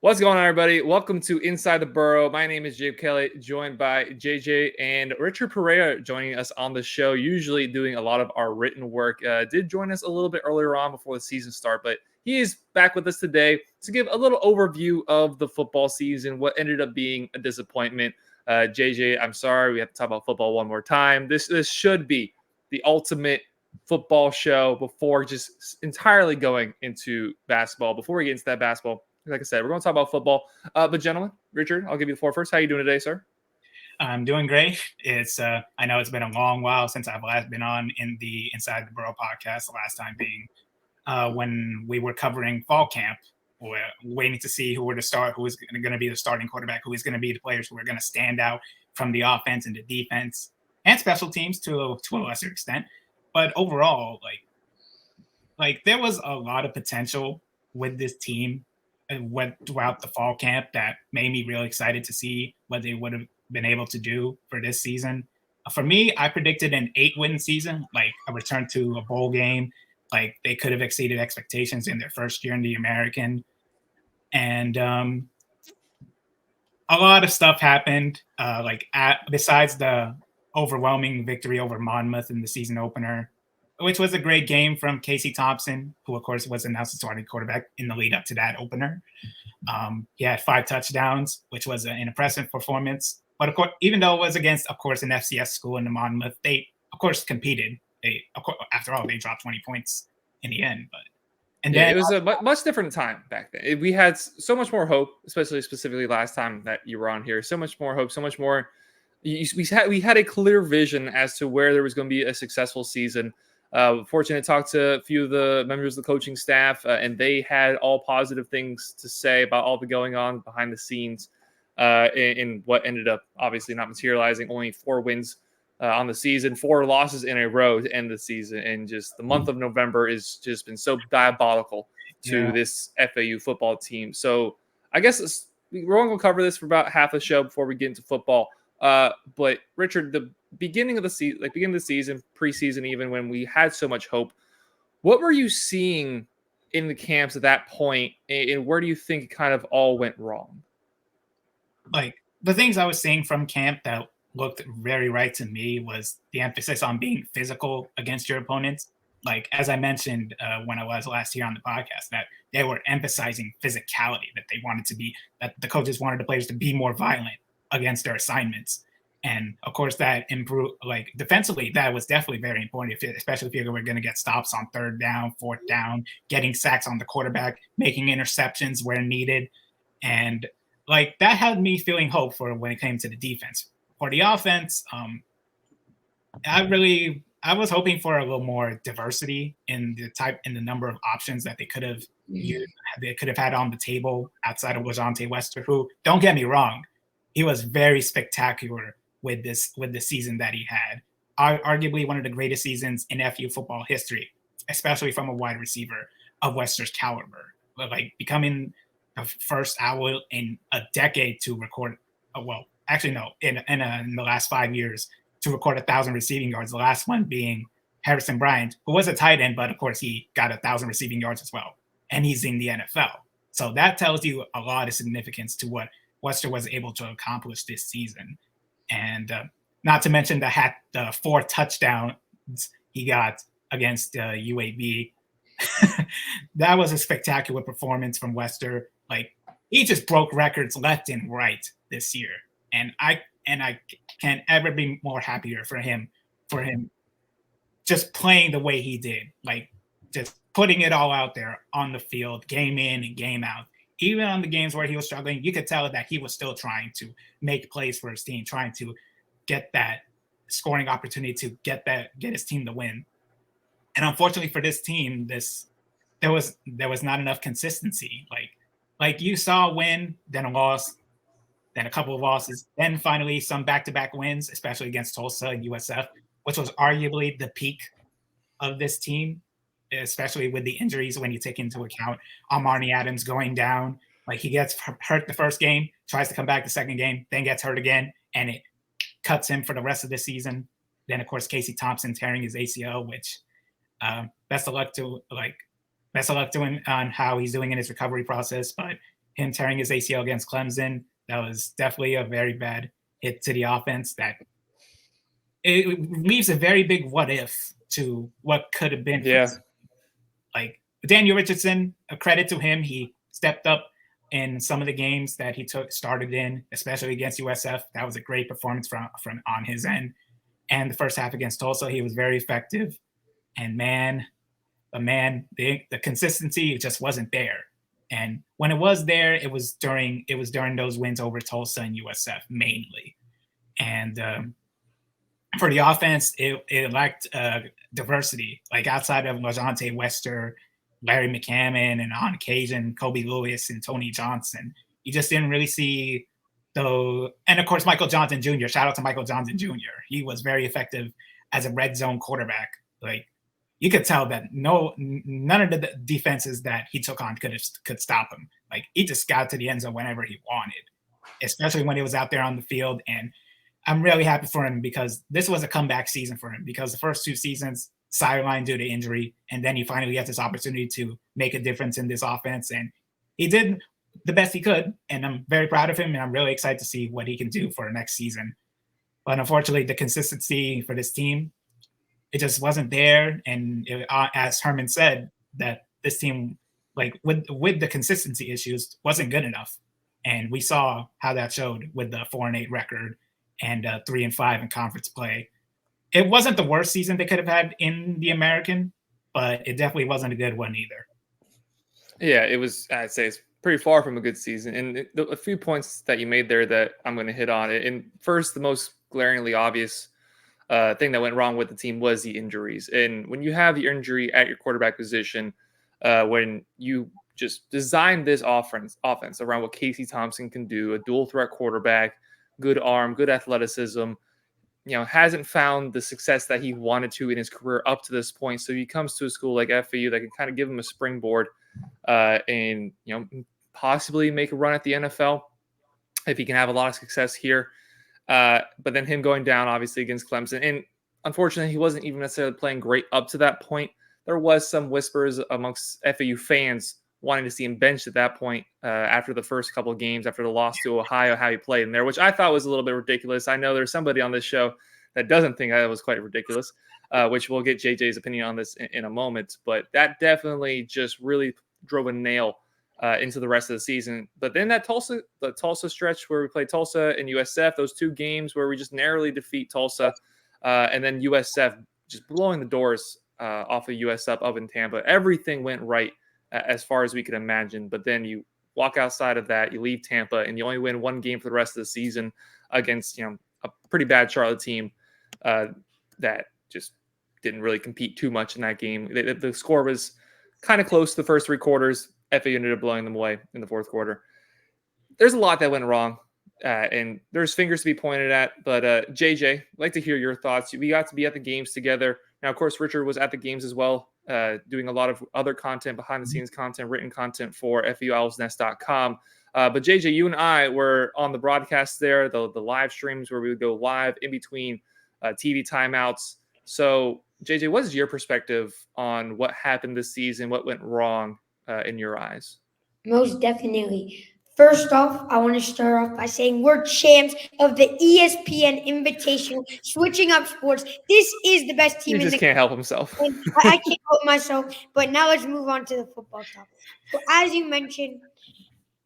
What's going on, everybody? Welcome to Inside the Burrow. My name is Jabe Kelly, joined by JJ and Richard Pereira joining us on the show, usually doing a lot of our written work. Did join us a little bit earlier on before the season start, but he is back with us today to give a little overview of the football season, what ended up being a disappointment. JJ, I'm sorry, we have to talk about football one more time. This should be the ultimate football show before just entirely going into basketball. Before we get into that basketball, like I said, we're going to talk about football. But gentlemen, Richard, I'll give you the floor first. How are you doing today, sir? I'm doing great. It's I know it's been a long while since I've last been on in the Inside the Burrow podcast. The last time being when we were covering fall camp. We're waiting to see who were to start, who is going to be the starting quarterback, who is going to be the players who are going to stand out from the offense and the defense and special teams to a lesser extent. But overall, like there was a lot of potential with this team and went throughout the fall camp that made me really excited to see what they would have been able to do for this season. For me, I predicted an 8-win season, like a return to a bowl game. Like they could have exceeded expectations in their first year in the American. And a lot of stuff happened. Besides the overwhelming victory over Monmouth in the season opener, which was a great game from Casey Thompson, who of course was announced as starting quarterback in the lead up to that opener. He had 5 touchdowns, which was an impressive performance. But of course, even though it was against, of course, an FCS school in the Monmouth, they of course competed. After all, they dropped 20 points in the end. It was a much different time back then. We had so much more hope, specifically last time that you were on here. So much more hope, so much more. We had a clear vision as to where there was going to be a successful season. Fortunate to talk to a few of the members of the coaching staff, and they had all positive things to say about all the going on behind the scenes in what ended up obviously not materializing. Only 4 wins on the season, 4 losses in a row to end the season, and just the month of November is just been so diabolical to this FAU football team. So I guess we're going to cover this for about half the show before we get into football. But Richard, the beginning of the season, preseason, even when we had so much hope, what were you seeing in the camps at that point, and where do you think it kind of all went wrong? Like the things I was seeing from camp that looked very right to me was the emphasis on being physical against your opponents. Like as I mentioned when I was last here on the podcast, that they were emphasizing physicality, that the coaches wanted the players to be more violent against their assignments. And of course, that improved, like defensively, that was definitely very important, especially if you were going to get stops on 3rd down, 4th down, getting sacks on the quarterback, making interceptions where needed. And like that had me feeling hope for when it came to the defense. For the offense, I was hoping for a little more diversity in the number of options that they could have had on the table outside of LaJohntay Wester, who, don't get me wrong, he was very spectacular with the season that he had. Arguably one of the greatest seasons in FU football history, especially from a wide receiver of Wester's caliber. Like becoming the first owl in a decade to record, in the last 5 years to record 1,000 receiving yards. The last one being Harrison Bryant, who was a tight end, but of course he got 1,000 receiving yards as well, and he's in the NFL. So that tells you a lot of significance to what Wester was able to accomplish this season. And not to mention the 4 touchdowns he got against UAB. That was a spectacular performance from Wester. Like he just broke records left and right this year. And I can't ever be more happier for him just playing the way he did, like just putting it all out there on the field, game in and game out. Even on the games where he was struggling, you could tell that he was still trying to make plays for his team, trying to get that scoring opportunity to get his team to win. And unfortunately for this team, there was not enough consistency. Like you saw a win, then a loss, then a couple of losses, then finally some back-to-back wins, especially against Tulsa and USF, which was arguably the peak of this team, especially with the injuries when you take into account Armani Adams going down. Like he gets hurt the first game, tries to come back the second game, then gets hurt again, and it cuts him for the rest of the season. Then, of course, Casey Thompson tearing his ACL, which best of luck to him on how he's doing in his recovery process. But him tearing his ACL against Clemson, that was definitely a very bad hit to the offense. That it leaves a very big what if to what could have been. Yeah. Like Daniel Richardson, a credit to him, he stepped up in some of the games that he started in, especially against USF. That was a great performance from on his end. And the first half against Tulsa, he was very effective. And the consistency just wasn't there. And when it was there, it was during those wins over Tulsa and USF mainly. And for the offense, it lacked diversity. Like outside of LaJohntay Wester, Larry McCammon, and on occasion Kobe Lewis and Tony Johnson, you just didn't really see though. And of course, Michael Johnson Jr. Shout out to Michael Johnson Jr. He was very effective as a red zone quarterback. Like you could tell that none of the defenses that he took on could stop him. Like he just got to the end zone whenever he wanted, especially when he was out there on the field. And I'm really happy for him because this was a comeback season for him, because the first 2 seasons sidelined due to injury, and then he finally got this opportunity to make a difference in this offense, and he did the best he could, and I'm very proud of him, and I'm really excited to see what he can do for next season. But unfortunately, the consistency for this team, it just wasn't there, and as Herman said, that this team, like with the consistency issues, wasn't good enough, and we saw how that showed with the 4-8 record and 3-5 in conference play. It wasn't the worst season they could have had in the American, but it definitely wasn't a good one either. Yeah, it was. I'd say it's pretty far from a good season. And a few points that you made there that I'm going to hit on. And first, the most glaringly obvious thing that went wrong with the team was the injuries. And when you have the injury at your quarterback position, when you just design this offense around what Casey Thompson can do, a dual threat quarterback, good arm, good athleticism, hasn't found the success that he wanted to in his career up to this point. So he comes to a school like FAU that can kind of give him a springboard and, possibly make a run at the NFL if he can have a lot of success here. But then him going down, obviously, against Clemson. And unfortunately, he wasn't even necessarily playing great up to that point. There was some whispers amongst FAU fans wanting to see him benched at that point after the first couple of games, after the loss to Ohio, how he played in there, which I thought was a little bit ridiculous. I know there's somebody on this show that doesn't think that was quite ridiculous, which we'll get JJ's opinion on this in a moment. But that definitely just really drove a nail into the rest of the season. But then the Tulsa stretch where we played Tulsa and USF, those 2 games where we just narrowly defeat Tulsa, and then USF just blowing the doors off of USF up in Tampa. Everything went right as far as we could imagine. But then you walk outside of that, you leave Tampa, and you only win 1 game for the rest of the season against a pretty bad Charlotte team that just didn't really compete too much in that game. The score was kind of close to the first 3 quarters. FAU ended up blowing them away in the 4th quarter. There's a lot that went wrong, and there's fingers to be pointed at. But JJ, I'd like to hear your thoughts. We got to be at the games together. Now, of course, Richard was at the games as well, doing a lot of other content, behind-the-scenes content, written content for FAUOwlsNest.com. But JJ, you and I were on the broadcast there, the live streams where we would go live in between TV timeouts. So, JJ, what is your perspective on what happened this season? What went wrong in your eyes? Most definitely. First off, I want to start off by saying we're champs of the ESPN Invitational, switching up sports. This is the best team He just can't help himself. I can't help myself. But now let's move on to the football topic. So as you mentioned,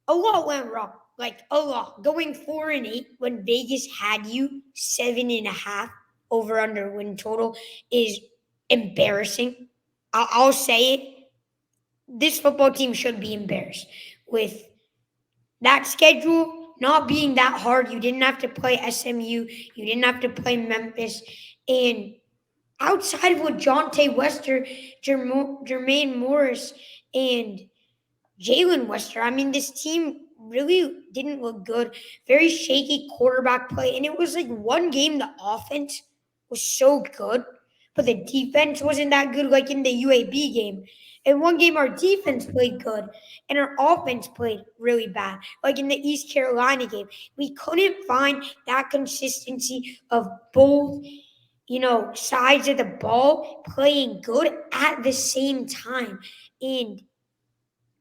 a lot went wrong. Like a lot. Going 4-8 when Vegas had you 7.5 over under win total is embarrassing. I'll say it. This football team should be embarrassed with that schedule not being that hard. You didn't have to play SMU. You didn't have to play Memphis. And outside of LaJohntay Wester, Jermaine Morris, and Jalen Wester, I mean, this team really didn't look good. Very shaky quarterback play. And it was like one game the offense was so good, but the defense wasn't that good, like in the UAB game. In one game, our defense played good, and our offense played really bad. Like in the East Carolina game, we couldn't find that consistency of both, sides of the ball playing good at the same time. And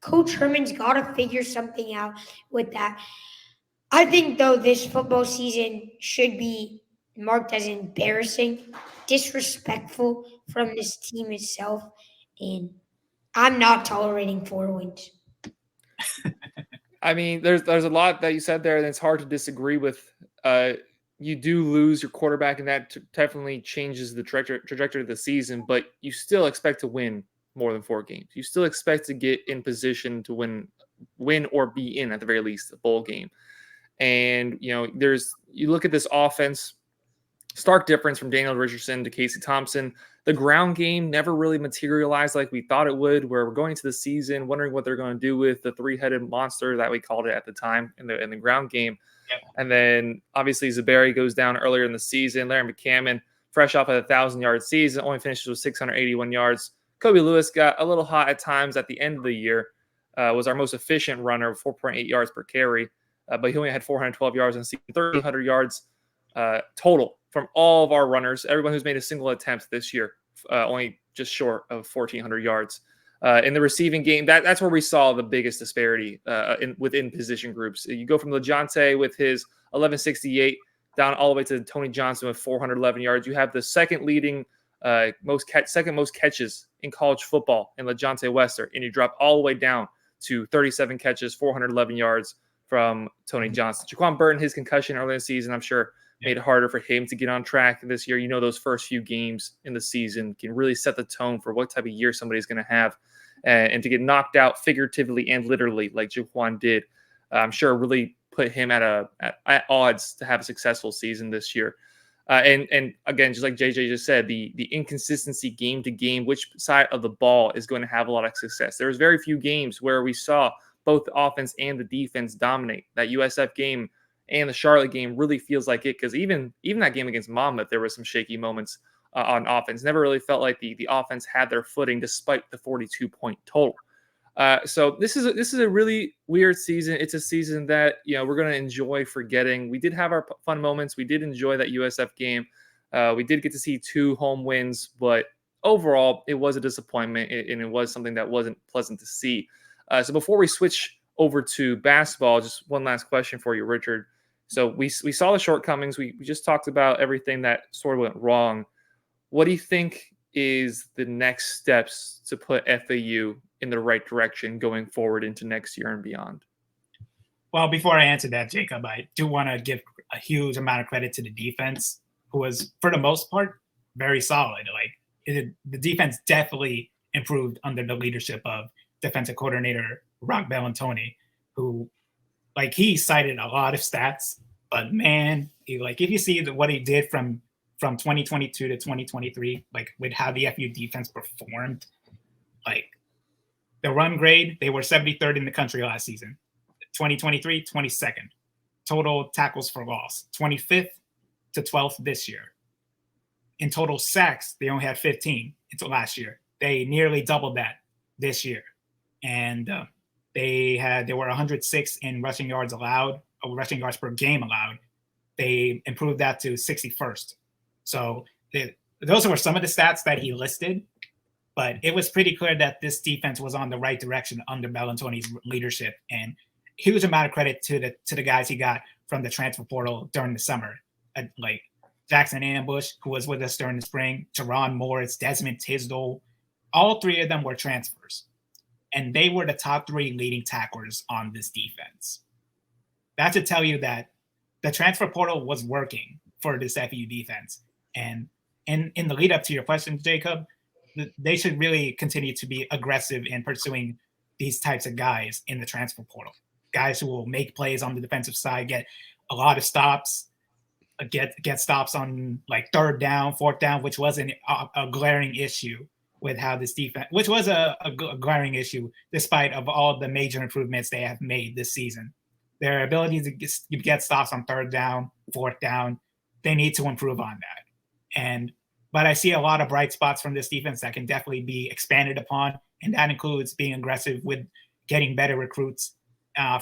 Coach Herman's got to figure something out with that. I think, though, this football season should be marked as embarrassing, disrespectful from this team itself, and I'm not tolerating 4 wins. I mean, there's a lot that you said there, and it's hard to disagree with. You do lose your quarterback, and that definitely changes the trajectory of the season. But you still expect to win more than 4 games. You still expect to get in position to win or be in, at the very least, a bowl game. And you look at this offense, stark difference from Daniel Richardson to Casey Thompson. The ground game never really materialized like we thought it would, where we're going into the season wondering what they're going to do with the 3-headed monster that we called it at the time in the ground game. Yep. And then obviously Zaberi goes down earlier in the season. Larry McCammon, fresh off a 1,000-yard season, only finishes with 681 yards. Kobe Lewis got a little hot at times at the end of the year, was our most efficient runner, 4.8 yards per carry. But he only had 412 yards in the season, 1,300 yards total from all of our runners. Everyone who's made a single attempt this year, only just short of 1,400 yards. In the receiving game, that's where we saw the biggest disparity within position groups. You go from LeJohntay with his 1168 down all the way to Tony Johnson with 411 yards. You have the second leading second most catches in college football in LeJohntay Wester, and you drop all the way down to 37 catches, 411 yards from Tony Johnson. Jaquan Burton, his concussion early in the season, I'm sure made it harder for him to get on track this year. Those first few games in the season can really set the tone for what type of year somebody's going to have. And to get knocked out figuratively and literally like Jaquan did, I'm sure really put him at odds to have a successful season this year. And again, just like JJ just said, the inconsistency game to game, which side of the ball is going to have a lot of success. There's very few games where we saw both the offense and the defense dominate. That USF game and the Charlotte game really feels like it, because even that game against Monmouth, there was some shaky moments on offense. Never really felt like the offense had their footing despite the 42-point total. So this is a really weird season. It's a season that we're going to enjoy forgetting. We did have our fun moments. We did enjoy that USF game. We did get to see 2 home wins, but overall it was a disappointment, and it was something that wasn't pleasant to see. So before we switch over to basketball, just one last question for you, Richard. So we saw the shortcomings. We just talked about everything that sort of went wrong. What do you think is the next steps to put FAU in the right direction going forward into next year and beyond? Well, before I answer that, Jacob, I do want to give a huge amount of credit to the defense, who was, for the most part, very solid. The defense definitely improved under the leadership of defensive coordinator Rock Bellantoni, who, he cited a lot of stats, but man, if you see what he did from 2022 to 2023, with how the FU defense performed, the run grade, they were 73rd in the country last season. 2023, 22nd. Total tackles for loss, 25th to 12th this year. In total sacks, they only had 15 until last year. They nearly doubled that this year. And they were 106 in rushing yards allowed, or rushing yards per game allowed. They improved that to 61st. So those were some of the stats that he listed, but it was pretty clear that this defense was on the right direction under Bellantoni's leadership. And huge amount of credit to the guys he got from the transfer portal during the summer, like Jackson Ambush, who was with us during the spring, Teron Morris, Desmond Tisdale. All 3 of them were transfers, and they were the top 3 leading tacklers on this defense. That should tell you that the transfer portal was working for this FU defense. And in the lead up to your question, Jacob, they should really continue to be aggressive in pursuing these types of guys in the transfer portal. Guys who will make plays on the defensive side, get a lot of stops, get stops on 3rd down, 4th down, which was a glaring issue with how this defense, which was a glaring issue despite of all the major improvements they have made this season. Their ability to get stops on 3rd down, 4th down, they need to improve on that. But I see a lot of bright spots from this defense that can definitely be expanded upon, and that includes being aggressive with getting better recruits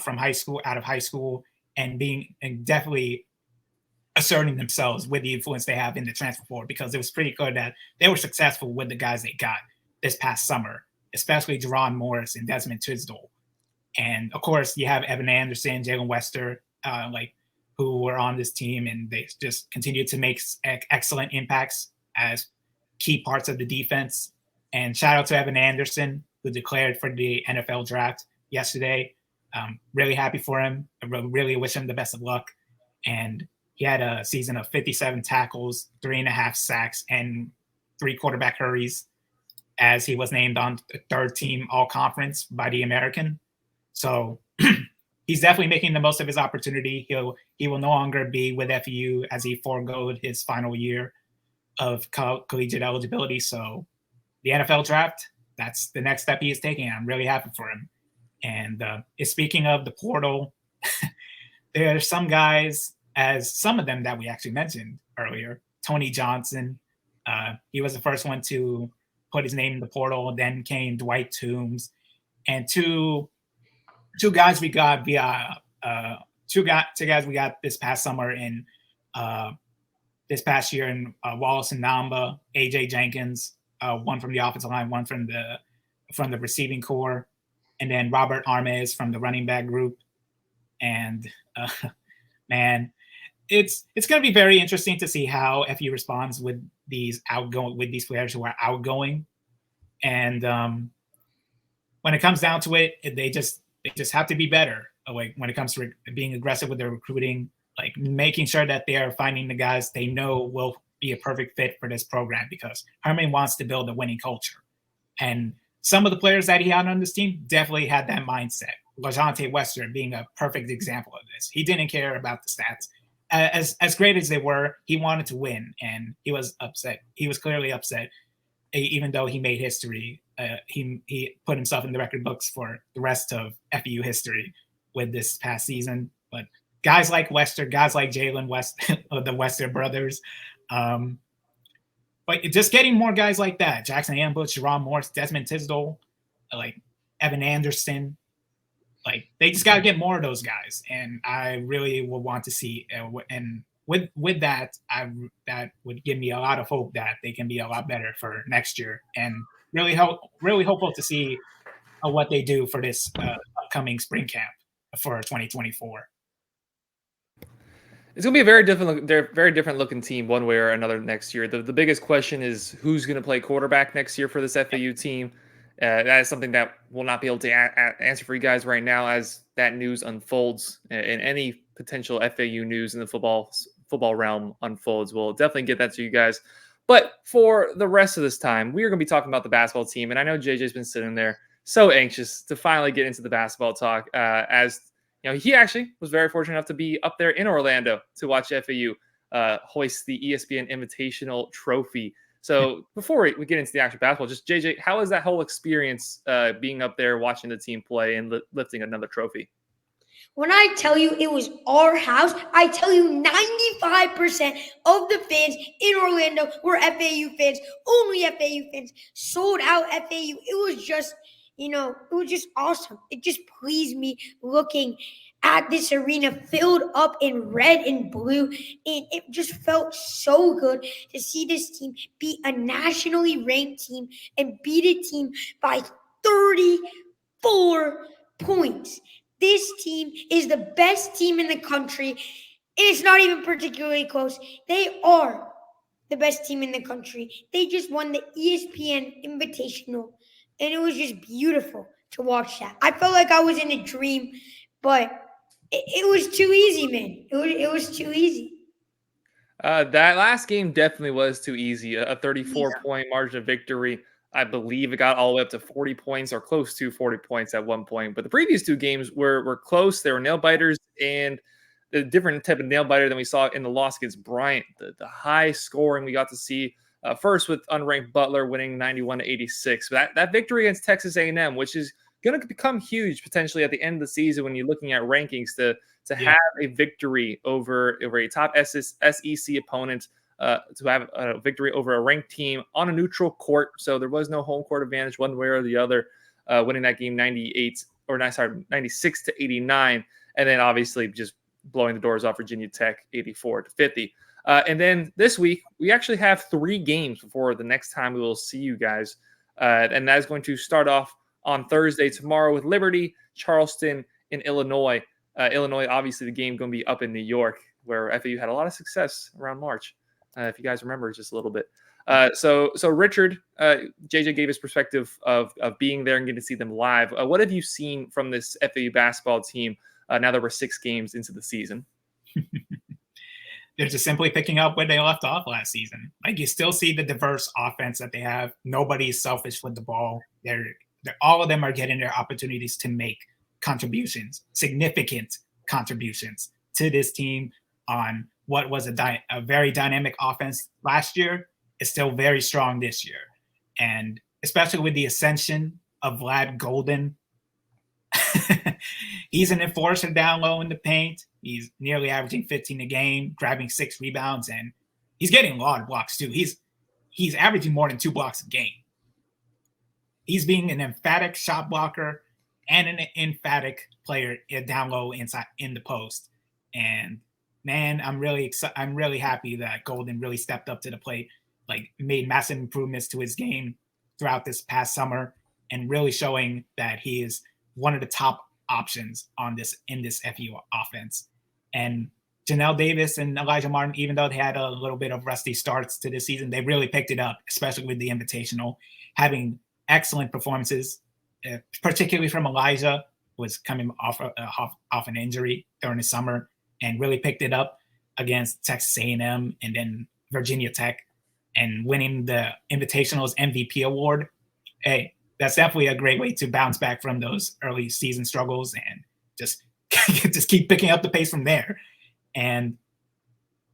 from out of high school, and definitely asserting themselves with the influence they have in the transfer portal, because it was pretty clear that they were successful with the guys they got this past summer especially Jerron Morris and Desmond Tisdale. And of course, you have Evan Anderson, Jalen Wester, who were on this team, and they just continue to make excellent impacts as key parts of the defense. And shout out to Evan Anderson, who declared for the NFL draft yesterday. Really happy for him. I really wish him the best of luck. And he had a season of 57 tackles, 3.5 sacks, and 3 quarterback hurries, as he was named on the 3rd team all-conference by the American. So he's definitely making the most of his opportunity. He will no longer be with FAU as he foregoed his final year of collegiate eligibility. So the NFL draft, that's the next step he is taking. I'm really happy for him. And speaking of the portal, there are some guys, as some of them that we actually mentioned earlier. Tony Johnson, he was the first one to put his name in the portal. Then came Dwight Toombs, and two guys we got via two guys we got this past summer in this past year in Wallace and Namba, AJ Jenkins, one from the offensive line, one from the receiving core, and then Robert Armez from the running back group. And man, it's going to be very interesting to see how FU responds with these players who are outgoing. And when it comes down to it, they just have to be better. Like when it comes to being aggressive with their recruiting, like making sure that they are finding the guys they know will be a perfect fit for this program, because Herman wants to build a winning culture. And some of the players that he had on this team definitely had that mindset. LaJohntay Wester being a perfect example of this. He didn't care about the stats. As great as they were, he wanted to win, and he was upset. He was clearly upset, even though he made history. He put himself in the record books for the rest of FAU history with this past season. But guys like Wester, guys like Jalen West, the Wester brothers, but just getting more guys like that: Jackson Ambush, Jerron Morris, Desmond Tisdale, like Evan Anderson. Like they just got to get more of those guys, and I really will want to see. And with that, that would give me a lot of hope that they can be a lot better for next year, and really hopeful to see what they do for this upcoming spring camp for 2024. It's going to be a very different looking team one way or another next year. The biggest question is who's going to play quarterback next year for this FAU team. That is something that we'll not be able to answer for you guys right now as that news unfolds, and any potential FAU news in the football realm unfolds. We'll definitely get that to you guys. But for the rest of this time, we are going to be talking about the basketball team. And I know JJ's been sitting there so anxious to finally get into the basketball talk, as you know, he actually was very fortunate enough to be up there in Orlando to watch FAU hoist the ESPN Invitational Trophy. So before we get into the actual basketball, just JJ, how was that whole experience being up there watching the team play and lifting another trophy? When I tell you it was our house, I tell you 95% of the fans in Orlando were FAU fans. Only FAU fans, sold out FAU. It was just, it was just awesome. It just pleased me looking at this arena filled up in red and blue. And it just felt so good to see this team beat a nationally ranked team and beat a team by 34 points. This team is the best team in the country, and it's not even particularly close. They are the best team in the country. They just won the ESPN Invitational, and it was just beautiful to watch that. I felt like I was in a dream, but it was too easy, man. It was too easy. That last game definitely was too easy. A 34-point margin of victory. I believe it got all the way up to 40 points or close to 40 points at one point. But the previous two games were close. They were nail biters, and the different type of nail biter than we saw in the loss against Bryant. The high scoring we got to see first with unranked Butler winning 91-86. That victory against Texas A&M, which is going to become huge potentially at the end of the season when you're looking at rankings to have a victory over a top SEC opponent. To have a victory over a ranked team on a neutral court. So there was no home court advantage one way or the other, winning that game 96-89. And then obviously just blowing the doors off Virginia Tech 84-50. And then this week, we actually have 3 games before the next time we will see you guys. And that is going to start off on Thursday tomorrow with Liberty, Charleston, and Illinois. Illinois, obviously, the game going to be up in New York, where FAU had a lot of success around March. If you guys remember, just a little bit. So Richard, JJ gave his perspective of being there and getting to see them live. What have you seen from this FAU basketball team now that we're 6 games into the season? They're just simply picking up where they left off last season. Like, you still see the diverse offense that they have. Nobody's selfish with the ball. They're all of them are getting their opportunities to make contributions, significant contributions to this team on what was a very dynamic offense last year. Is still very strong this year. And especially with the ascension of Vlad Golden, he's an enforcer down low in the paint. He's nearly averaging 15 a game, grabbing 6 rebounds, and he's getting a lot of blocks too. He's averaging more than 2 blocks a game. He's being an emphatic shot blocker and an emphatic player down low inside in the post. And man, I'm really happy that Golden really stepped up to the plate, like made massive improvements to his game throughout this past summer, and really showing that he is one of the top options in this FAU offense. And Janelle Davis and Elijah Martin, even though they had a little bit of rusty starts to this season, they really picked it up, especially with the Invitational, having excellent performances, particularly from Elijah, who was coming off an injury during the summer, and really picked it up against Texas A&M and then Virginia Tech, and winning the Invitational's MVP award. Hey, that's definitely a great way to bounce back from those early season struggles and just keep picking up the pace from there. And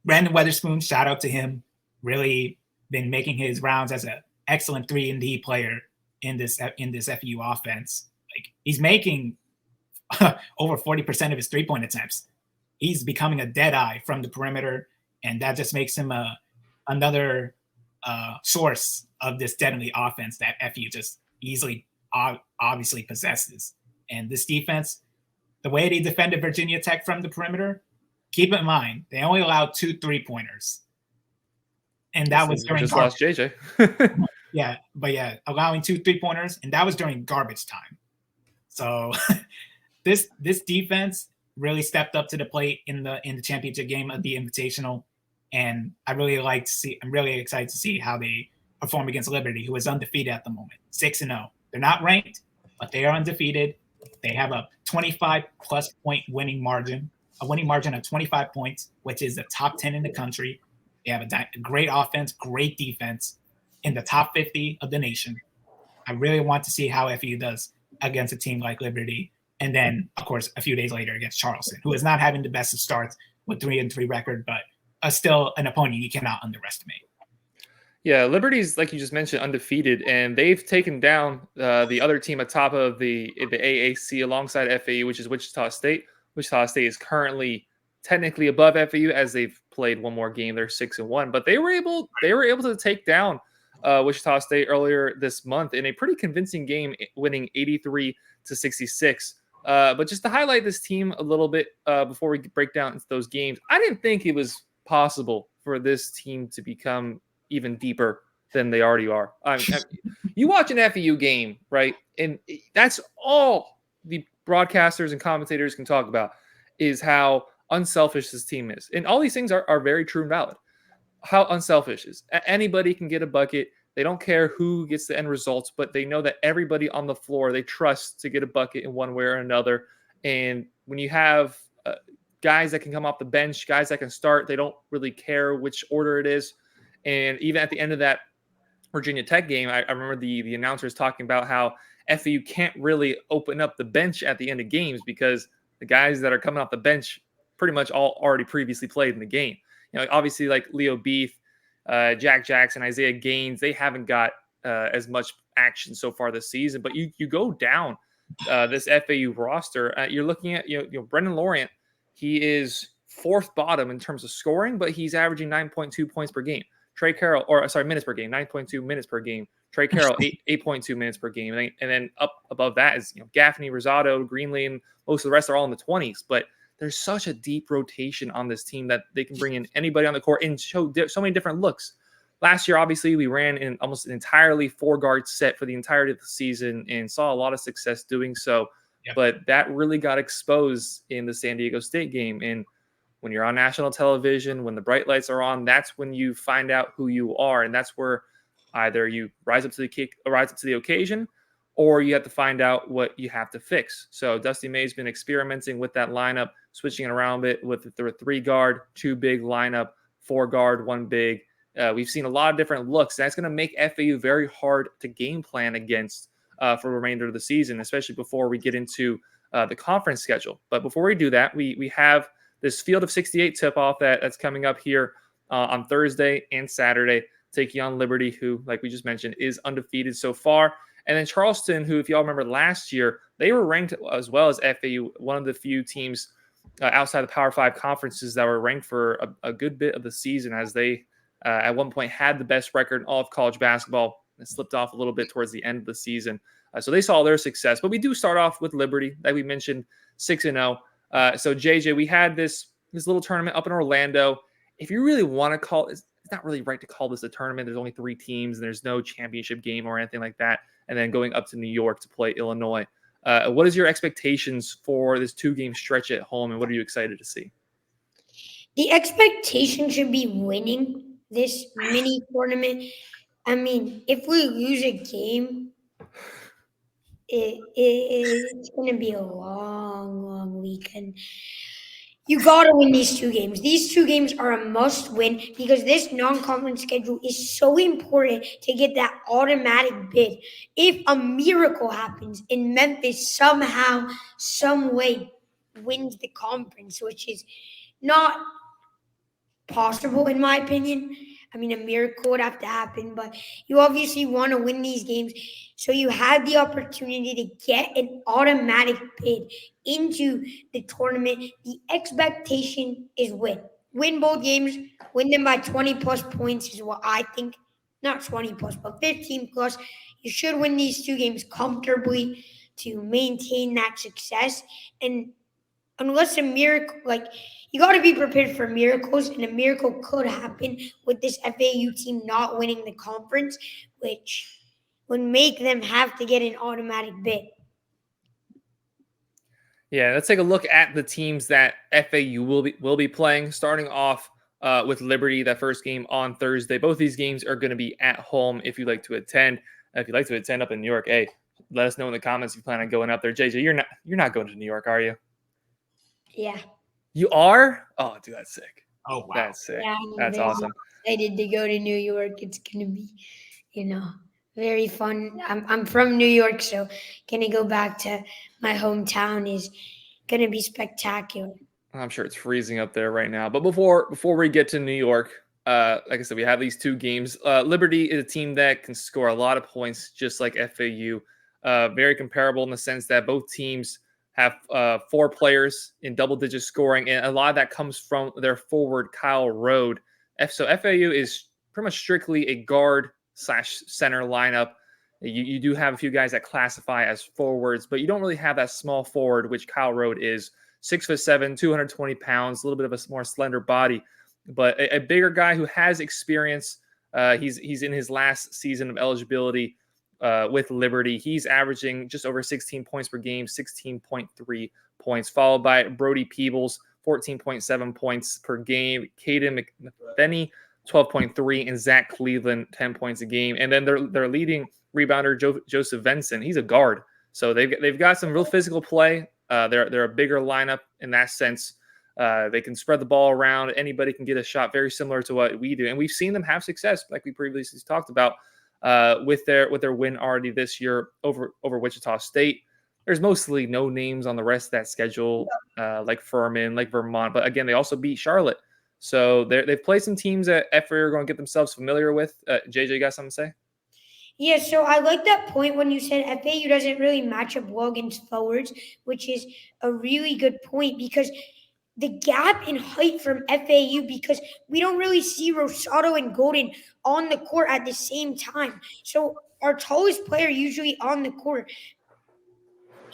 Brandon Weatherspoon, shout out to him, really been making his rounds as an excellent 3-and-D player in this FAU offense. Like, he's making over 40% of his 3-point attempts. He's becoming a dead eye from the perimeter, and that just makes him another source of this deadly offense that FAU just easily, obviously possesses. And this defense, the way they defended Virginia Tech from the perimeter, keep in mind, they only allowed 2 3-pointers. And that was during lost JJ. allowing 2 3-pointers, and that was during garbage time. So this defense really stepped up to the plate in the championship game of the Invitational. And I'm really excited to see how they perform against Liberty, who is undefeated at the moment, 6-0. They're not ranked, but they are undefeated. They have a 25-plus point winning margin of 25 points, which is the top 10 in the country. They have a great offense, great defense, in the top 50 of the nation. I really want to see how FAU does against a team like Liberty. And then, of course, a few days later against Charleston, who is not having the best of starts with 3-3 record, but still an opponent you cannot underestimate. Yeah, Liberty's, like you just mentioned, undefeated, and they've taken down the other team atop of the AAC alongside FAU, which is Wichita State. Wichita State is currently technically above FAU as they've played one more game. They're 6-1, but they were able to take down Wichita State earlier this month in a pretty convincing game, winning 83-66. But just to highlight this team a little bit before we break down into those games, I didn't think it was possible for this team to become even deeper than they already are. You watch an FAU game, right? And that's all the broadcasters and commentators can talk about, is how unselfish this team is. And all these things are very true and valid. How unselfish is. Anybody can get a bucket. They don't care who gets the end results, but they know that everybody on the floor, they trust to get a bucket in one way or another. And when you have guys that can come off the bench, guys that can start, they don't really care which order it is. And even at the end of that Virginia Tech game, I remember the announcers talking about how FAU can't really open up the bench at the end of games because the guys that are coming off the bench pretty much all already previously played in the game. You know, obviously like Leo Beef, Jack Jackson, Isaiah Gaines, they haven't got as much action so far this season. But you go down this FAU roster, you're looking at you know Brendan Laurent. He is 4th bottom in terms of scoring, but he's averaging 9.2 points per game. Trey Carroll, minutes per game, 9.2 minutes per game. Trey Carroll, 8.2 minutes per game. And then up above that is Gaffney, Rosado, Greenlee, and most of the rest are all in the 20s. But there's such a deep rotation on this team that they can bring in anybody on the court and show so many different looks. last year, obviously, we ran in almost an entirely 4-guard set for the entirety of the season and saw a lot of success doing so. Yep. But that really got exposed in the San Diego State game. And when you're on national television, when the bright lights are on, that's when you find out who you are. And that's where either you rise up to the occasion, or you have to find out what you have to fix. So Dusty May's been experimenting with that lineup, switching it around a bit with the 3-guard, 2 big lineup, 4-guard, 1 big. We've seen a lot of different looks. That's going to make FAU very hard to game plan against for the remainder of the season, especially before we get into the conference schedule. But before we do that, we have this Field of 68 tip-off that's coming up here on Thursday and Saturday, taking on Liberty, who, like we just mentioned, is undefeated so far. And then Charleston, who, if y'all remember last year, they were ranked as well as FAU, one of the few teams outside the Power 5 conferences that were ranked for a good bit of the season, as they at one point had the best record in all of college basketball and slipped off a little bit towards the end of the season. So they saw their success. But we do start off with Liberty, like we mentioned, 6-0. So, JJ, we had this little tournament up in Orlando. If you really want to call it, it's not really right to call this a tournament. There's only 3 teams, and there's no championship game or anything like that. And then going up to New York to play Illinois. What is your expectations for this 2-game stretch at home, and what are you excited to see? The expectation should be winning this mini tournament. I mean, if we lose a game, it's going to be a long, long weekend. You got to win these 2 games. These 2 games are a must win because this non-conference schedule is so important to get that automatic bid. If a miracle happens and Memphis somehow, some way wins the conference, which is not possible in my opinion. I mean, a miracle would have to happen, but you obviously want to win these games. So you have the opportunity to get an automatic bid into the tournament. The expectation is win. Win both games, win them by 20 plus points is what I think. Not 20 plus, but 15 plus. You should win these 2 games comfortably to maintain that success. And unless a miracle, you got to be prepared for miracles, and a miracle could happen with this FAU team not winning the conference, which would make them have to get an automatic bid. Yeah, let's take a look at the teams that FAU will be playing. Starting off with Liberty, that first game on Thursday. Both these games are going to be at home if you'd like to attend. If you'd like to attend up in New York, hey, let us know in the comments if you plan on going up there. JJ, you're not going to New York, are you? Yeah. You are? Oh, dude, that's sick. Oh, wow. That's sick. Yeah, That's awesome. Excited to go to New York. It's gonna be, very fun. I'm from New York, so gonna go back to my hometown is gonna be spectacular. I'm sure it's freezing up there right now. But before we get to New York, like I said, we have these 2 games. Liberty is a team that can score a lot of points, just like FAU. Very comparable in the sense that both teams have 4 players in double-digit scoring, and a lot of that comes from their forward, Kyle Rode. So FAU is pretty much strictly a guard/center lineup. You do have a few guys that classify as forwards, but you don't really have that small forward, which Kyle Rode is. 6'7", 220 pounds, a little bit of a more slender body, but a bigger guy who has experience. He's in his last season of eligibility with Liberty. He's averaging just over 16 points per game, 16.3 points, followed by Brody Peebles, 14.7 points per game, Caden McBenney, 12.3, and Zach Cleveland, 10 points a game. And then their leading rebounder, Joseph Venson, he's a guard. So they've got some real physical play. They're a bigger lineup in that sense. They can spread the ball around. Anybody can get a shot, very similar to what we do. And we've seen them have success, like we previously talked about, with their win already this year over Wichita State. There's mostly no names on the rest of that schedule, like Furman, like Vermont. But again, they also beat Charlotte. So they've played some teams that FAU are going to get themselves familiar with. JJ, you got something to say? Yeah, so I like that point when you said FAU doesn't really match up well against forwards, which is a really good point because the gap in height from FAU, because we don't really see Rosado and Golden on the court at the same time. So our tallest player usually on the court,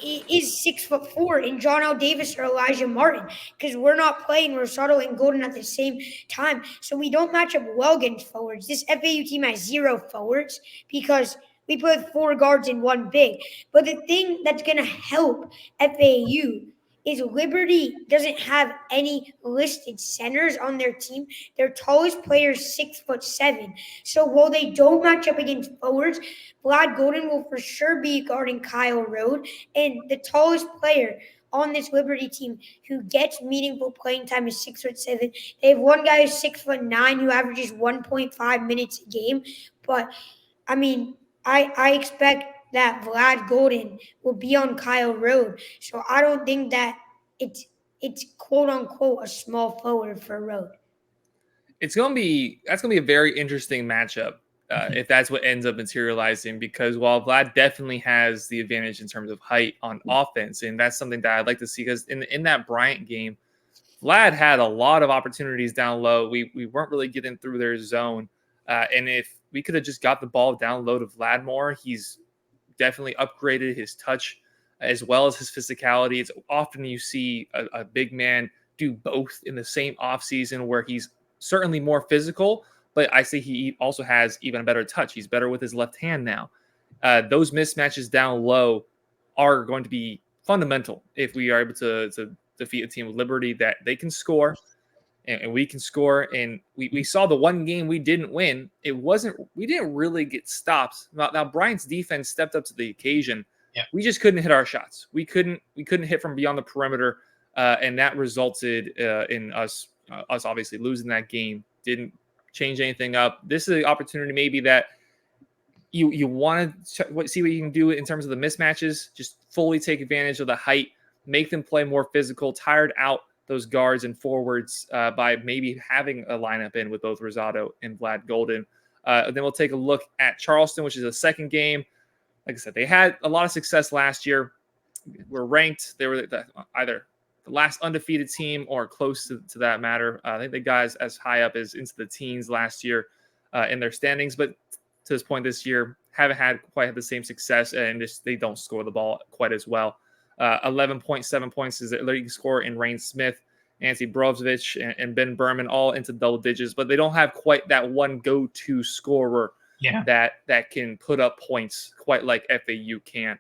is 6'4" and John L. Davis or Elijah Martin, because we're not playing Rosado and Golden at the same time. So we don't match up well against forwards. This FAU team has 0 forwards because we put 4 guards and 1 big. But the thing that's going to help FAU is Liberty doesn't have any listed centers on their team. Their tallest player is 6'7". So while they don't match up against forwards, Vlad Golden will for sure be guarding Kyle Road. And the tallest player on this Liberty team who gets meaningful playing time is 6'7". They have one guy who's 6'9" who averages 1.5 minutes a game. But I mean, I expect that Vlad Golden will be on Kyle Road. So I don't think that it's quote unquote a small forward for Road. That's gonna be a very interesting matchup if that's what ends up materializing. Because while Vlad definitely has the advantage in terms of height on offense, and that's something that I'd like to see, because in that Bryant game, Vlad had a lot of opportunities down low. We weren't really getting through their zone, and if we could have just got the ball down low to Vlad more, he's definitely upgraded his touch as well as his physicality. It's often you see a big man do both in the same offseason, where he's certainly more physical, but I say he also has even a better touch. He's better with his left hand now. Those mismatches down low are going to be fundamental if we are able to defeat a team with Liberty, that they can score and we can score. And we saw the one game we didn't win. We didn't really get stops. Now Bryant's defense stepped up to the occasion. Yeah. We just couldn't hit our shots. We couldn't hit from beyond the perimeter, and that resulted in us obviously losing that game. Didn't change anything up. This is the opportunity maybe that you want to see what you can do in terms of the mismatches. Just fully take advantage of the height, make them play more physical, tired out those guards and forwards by maybe having a lineup in with both Rosado and Vlad Golden. Then we'll take a look at Charleston, which is the second game. Like I said, they had a lot of success last year. We're ranked. They were either the last undefeated team or close to that matter. I think they got as high up as into the teens last year in their standings, but to this point this year, haven't had quite the same success, and just they don't score the ball quite as well. 11.7 points is their leading scorer in Rain Smith, Nancy Brovzovich, and Ben Berman, all into double digits, but they don't have quite that one go-to scorer that can put up points quite like FAU can.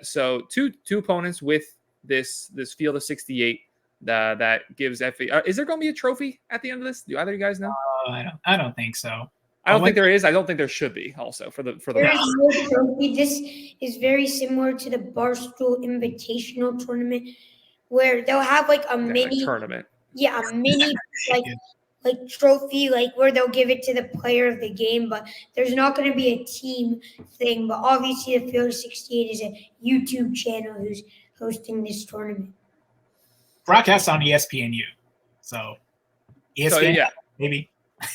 So two opponents with this field of 68 that gives FAU. Is there going to be a trophy at the end of this? Do either of you guys know? I don't think so. I don't think there is. I don't think there should be. Also for the there is no trophy. This is very similar to the Barstool Invitational Tournament, where they'll have like a mini tournament. Yeah, a mini like trophy, like where they'll give it to the player of the game, but there's not going to be a team thing. But obviously, the Field of 68 is a YouTube channel who's hosting this tournament. Broadcast on ESPNU, so ESPN, maybe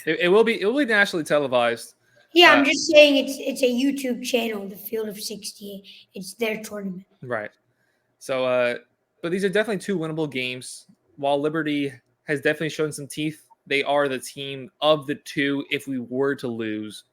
it will be nationally televised. Yeah, I'm just saying it's a YouTube channel, the Field of 68. It's their tournament, right? So, but these are definitely two winnable games. While Liberty has definitely shown some teeth, they are the team of the two. If we were to lose,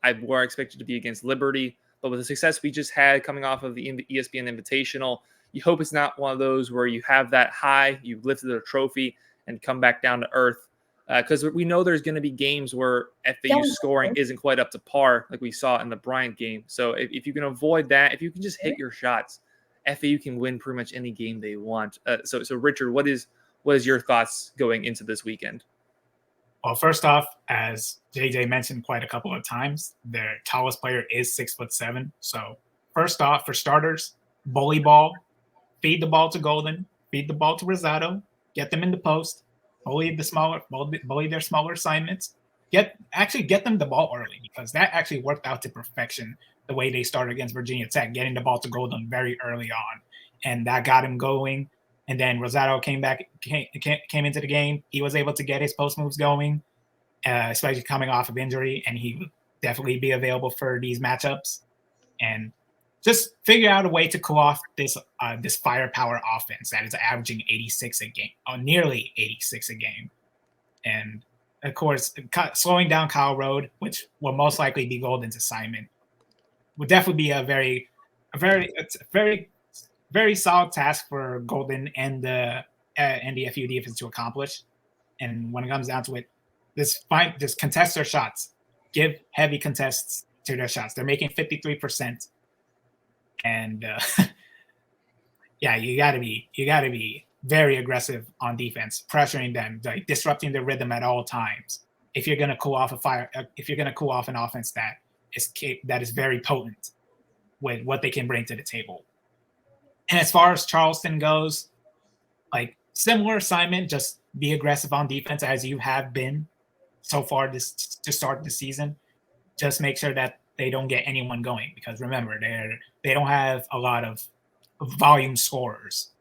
I were expected to be against Liberty. But with the success we just had coming off of the ESPN Invitational, you hope it's not one of those where you have that high, you've lifted a trophy, and come back down to earth. Because we know there's going to be games where FAU scoring isn't quite up to par, like we saw in the Bryant game. So if you can avoid that, if you can just hit your shots, FAU can win pretty much any game they want. So Richard, what is your thoughts going into this weekend? Well, first off, as JJ mentioned quite a couple of times, their tallest player is 6'7". So first off, for starters, bully ball, feed the ball to Golden, feed the ball to Rosado, get them in the post, bully their smaller assignments, get them the ball early, because that actually worked out to perfection the way they started against Virginia Tech, getting the ball to Golden very early on, and that got him going. And then Rosado came into the game. He was able to get his post moves going, especially coming off of injury, and he would definitely be available for these matchups. And just figure out a way to cool off this firepower offense that is averaging 86 a game, or nearly 86 a game. And of course, slowing down Kyle Road, which will most likely be Golden's assignment, would definitely be a very very solid task for Golden and the FAU defense to accomplish. And when it comes down to it, just contest their shots, give heavy contests to their shots. They're making 53%, and yeah, you gotta be very aggressive on defense, pressuring them, like disrupting their rhythm at all times. If you're gonna cool off an offense that is very potent with what they can bring to the table. And as far as Charleston goes, like similar assignment, just be aggressive on defense as you have been so far to start the season. Just make sure that they don't get anyone going, because remember, they don't have a lot of volume scorers.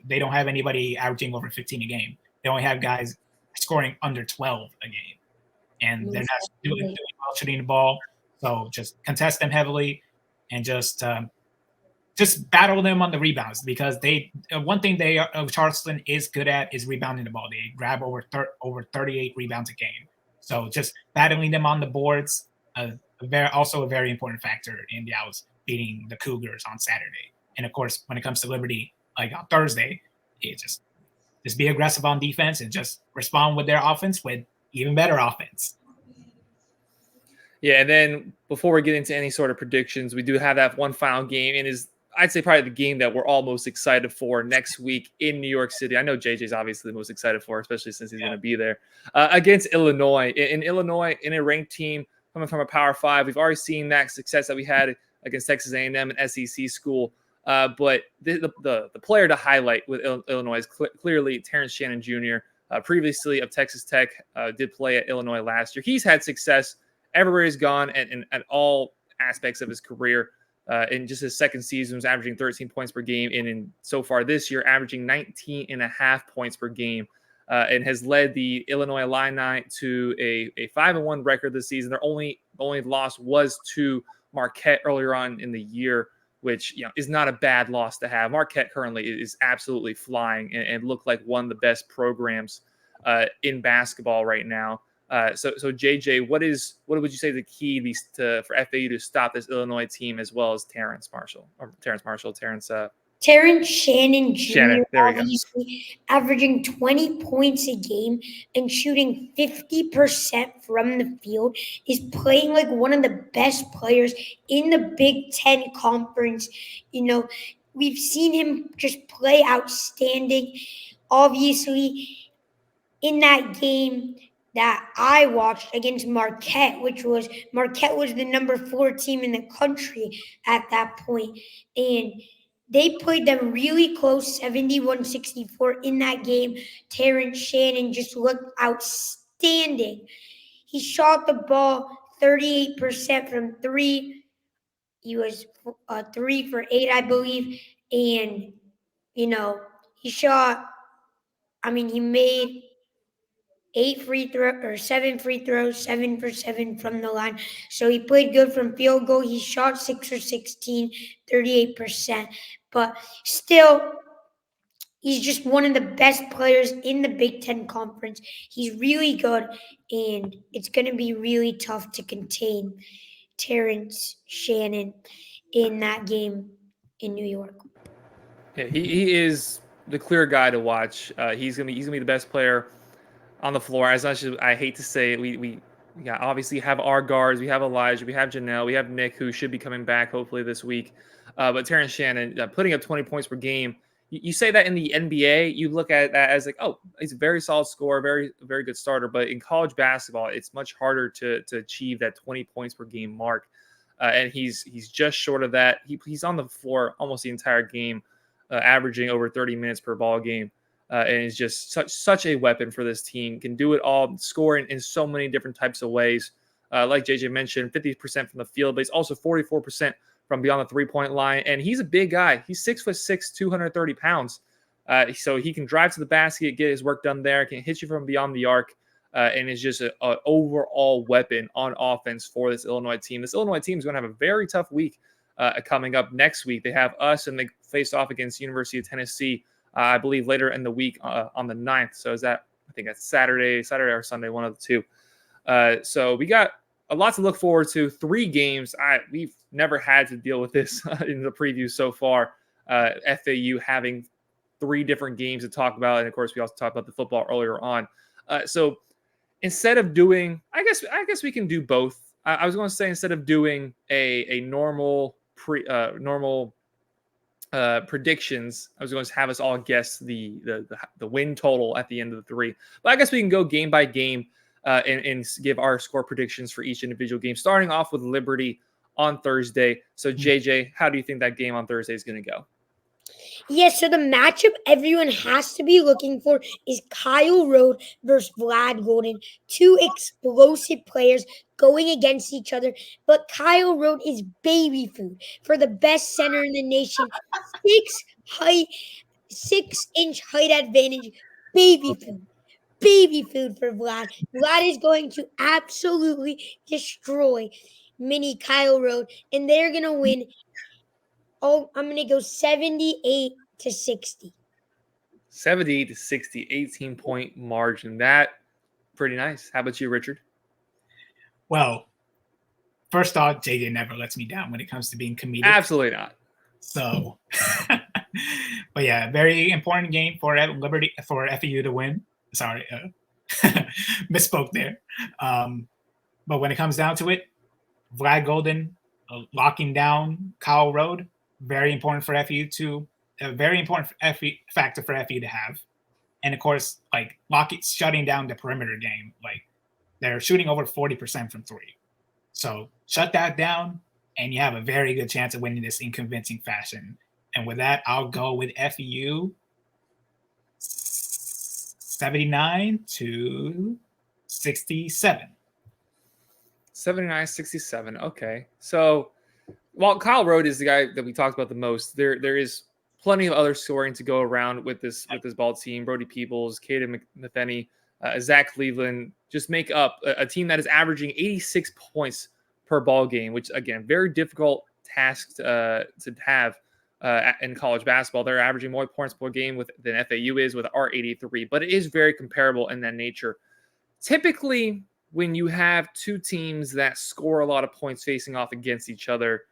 They don't have anybody averaging over 15 a game. They only have guys scoring under 12 a game, and they're not doing well shooting the ball. So just contest them heavily, and just battle them on the rebounds, because one thing Charleston is good at is rebounding the ball. They grab over 38 rebounds a game. So just battling them on the boards, also a very important factor in the Owls beating the Cougars on Saturday. And of course, when it comes to Liberty, like on Thursday, it just be aggressive on defense and just respond with their offense with even better offense. Yeah, and then before we get into any sort of predictions, we do have that one final game, and I'd say probably the game that we're all most excited for next week in New York City. I know JJ's obviously the most excited for, especially since he's going to be there, against Illinois. In Illinois, in a ranked team coming from a Power 5, we've already seen that success that we had against Texas A&M, an SEC school. But the player to highlight with Illinois is clearly Terrence Shannon Jr., previously of Texas Tech, did play at Illinois last year. He's had success everywhere he's gone, and at all aspects of his career. In just his second season, was averaging 13 points per game, and so far this year, averaging 19.5 points per game, and has led the Illinois Illini to a 5-1 record this season. Their only loss was to Marquette earlier on in the year, which is not a bad loss to have. Marquette currently is absolutely flying and look like one of the best programs in basketball right now. So JJ, what would you say the key for FAU to stop this Illinois team, as well as Terrence Shannon Jr. There we obviously averaging 20 points a game and shooting 50% from the field, is playing like one of the best players in the Big Ten Conference. We've seen him just play outstanding. Obviously, in that game that I watched against Marquette, Marquette was the number 4 team in the country at that point, and they played them really close, 71-64 in that game. Terrence Shannon just looked outstanding. He shot the ball 38% from 3. He was 3 for 8, I believe. And, he made 7 free throws, 7 for 7 from the line. So he played good from field goal. He shot 6 for 16, 38%. But still, he's just one of the best players in the Big Ten Conference. He's really good, and it's going to be really tough to contain Terrence Shannon in that game in New York. Yeah, he is the clear guy to watch. He's gonna be the best player on the floor. As much as I hate to say it, we obviously have our guards. We have Elijah. We have Janelle. We have Nick, who should be coming back hopefully this week. But Terrence Shannon putting up 20 points per game. You say that in the NBA, you look at that as like, oh, he's a very solid scorer, very good starter. But in college basketball, it's much harder to achieve that 20 points per game mark. And he's just short of that. He's on the floor almost the entire game, averaging over 30 minutes per ball game. And is just such a weapon for this team. Can do it all, scoring in so many different types of ways. Like JJ mentioned, 50% from the field, but he's also 44% from beyond the 3-point line. And he's a big guy. He's 6'6", 230 pounds. So he can drive to the basket, get his work done there, can hit you from beyond the arc, and is just an overall weapon on offense for this Illinois team. This Illinois team is going to have a very tough week coming up next week. They have us, and they face off against University of Tennessee, I believe, later in the week on the 9th. So I think that's Saturday or Sunday, one of the two. So we got a lot to look forward to. 3 games. We've never had to deal with this in the preview so far. FAU having 3 different games to talk about, and of course we also talked about the football earlier on. So instead of doing, I guess we can do both. I was going to say instead of doing a normal normal predictions, I was going to have us all guess the win total at the end of the 3. But I guess we can go game by game and give our score predictions for each individual game, starting off with Liberty on Thursday. So JJ, how do you think that game on Thursday is going to go? Yes, so the matchup everyone has to be looking for is Kyle Road versus Vlad Golden. 2 explosive players going against each other. But Kyle Road is baby food for the best center in the nation. 6-inch height advantage. Baby food. Baby food for Vlad. Vlad is going to absolutely destroy mini Kyle Road. And they're going to win. Oh, I'm going to go 78-60. 70-60, 18-point margin. That pretty nice. How about you, Richard? Well, first off, JJ never lets me down when it comes to being comedic. Absolutely not. So, but yeah, very important game for Liberty, for FAU to win. Sorry, misspoke there. But when it comes down to it, Vlad Golden locking down Kyle Road, very important for FAU to a very important factor for FAU to have. And of course, like shutting down the perimeter game, like they're shooting over 40% from 3. So shut that down, and you have a very good chance of winning this in convincing fashion. And with that, I'll go with FAU 79-67. 79-67. Okay. So while Kyle Road is the guy that we talked about the most, there is plenty of other scoring to go around with this ball team. Brody Peoples, Caden McFenney, Zach Cleveland just make up a team that is averaging 86 points per ball game, which again, very difficult task to have in college basketball. They're averaging more points per game than FAU is with our 83, but it is very comparable in that nature. Typically, when you have 2 teams that score a lot of points facing off against each other,